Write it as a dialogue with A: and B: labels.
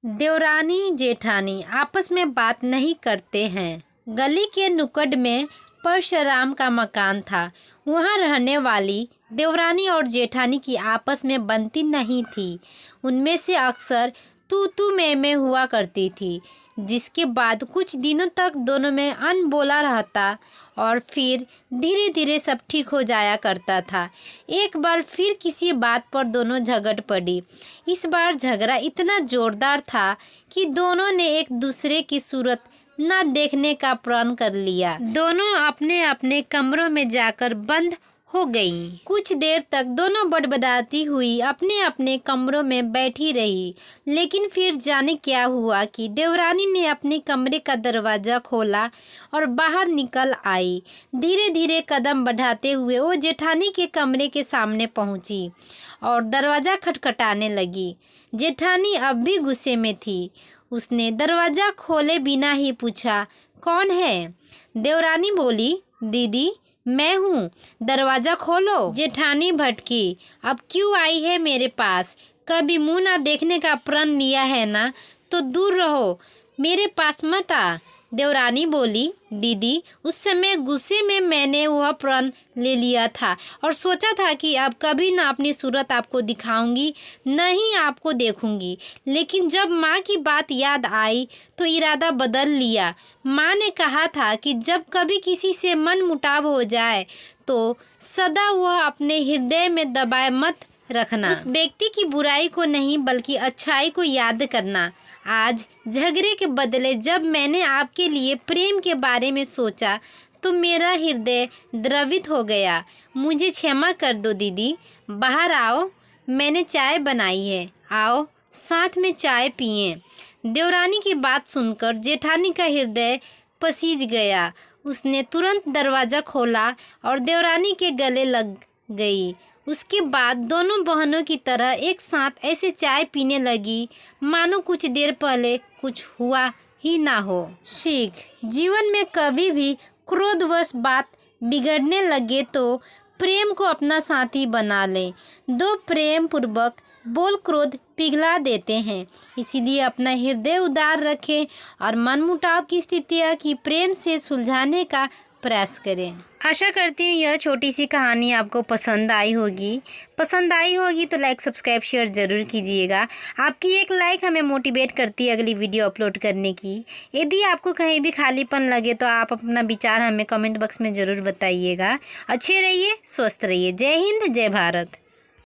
A: देवरानी जेठानी आपस में बात नहीं करते हैं। गली के नुक्कड़ में परशुराम का मकान था। वहाँ रहने वाली देवरानी और जेठानी की आपस में बनती नहीं थी। उनमें से अक्सर तू मैं हुआ करती थी, जिसके बाद कुछ दिनों तक दोनों में अनबोला रहता और फिर धीरे धीरे सब ठीक हो जाया करता था। एक बार फिर किसी बात पर दोनों झगड़ पड़ी। इस बार झगड़ा इतना जोरदार था कि दोनों ने एक दूसरे की सूरत न देखने का प्रण कर लिया। दोनों अपने अपने कमरों में जाकर बंद हो गईं। कुछ देर तक दोनों बड़बड़ाती हुई अपने अपने कमरों में बैठी रही, लेकिन फिर जाने क्या हुआ कि देवरानी ने अपने कमरे का दरवाज़ा खोला और बाहर निकल आई। धीरे धीरे कदम बढ़ाते हुए वो जेठानी के कमरे के सामने पहुंची और दरवाज़ा खटखटाने लगी। जेठानी अब भी गुस्से में थी। उसने दरवाज़ा खोले बिना ही पूछा, कौन है? देवरानी बोली, दीदी मैं हूँ, दरवाज़ा खोलो। जेठानी भटकी, अब क्यों आई है मेरे पास? कभी मुँह ना देखने का प्रण लिया है ना, तो दूर रहो, मेरे पास मत आ। देवरानी बोली, दीदी उस समय गुस्से में मैंने वह प्रण ले लिया था और सोचा था कि अब कभी ना अपनी सूरत आपको दिखाऊंगी, न ही आपको देखूंगी। लेकिन जब माँ की बात याद आई तो इरादा बदल लिया। माँ ने कहा था कि जब कभी किसी से मन मुटाव हो जाए तो सदा वह अपने हृदय में दबाए मत रखना। उस व्यक्ति की बुराई को नहीं बल्कि अच्छाई को याद करना। आज झगड़े के बदले जब मैंने आपके लिए प्रेम के बारे में सोचा तो मेरा हृदय द्रवित हो गया। मुझे क्षमा कर दो दीदी। बाहर आओ, मैंने चाय बनाई है, आओ साथ में चाय पिएं। देवरानी की बात सुनकर जेठानी का हृदय पसीज गया। उसने तुरंत दरवाज़ा खोला और देवरानी के गले लग गई। उसके बाद दोनों बहनों की तरह एक साथ ऐसे चाय पीने लगी मानो कुछ देर पहले कुछ हुआ ही ना हो। सीख, जीवन में कभी भी क्रोधवश बात बिगड़ने लगे तो प्रेम को अपना साथी बना लें। दो प्रेम पूर्वक बोल क्रोध पिघला देते हैं। इसीलिए अपना हृदय उदार रखें और मनमुटाव की स्थितियाँ की प्रेम से सुलझाने का प्रयास करें। आशा करती हूँ यह छोटी सी कहानी आपको पसंद आई होगी तो लाइक सब्सक्राइब शेयर ज़रूर कीजिएगा। आपकी एक लाइक हमें मोटिवेट करती है अगली वीडियो अपलोड करने की। यदि आपको कहीं भी खालीपन लगे तो आप अपना विचार हमें कमेंट बॉक्स में ज़रूर बताइएगा। अच्छे रहिए, स्वस्थ रहिए। जय हिंद, जय भारत।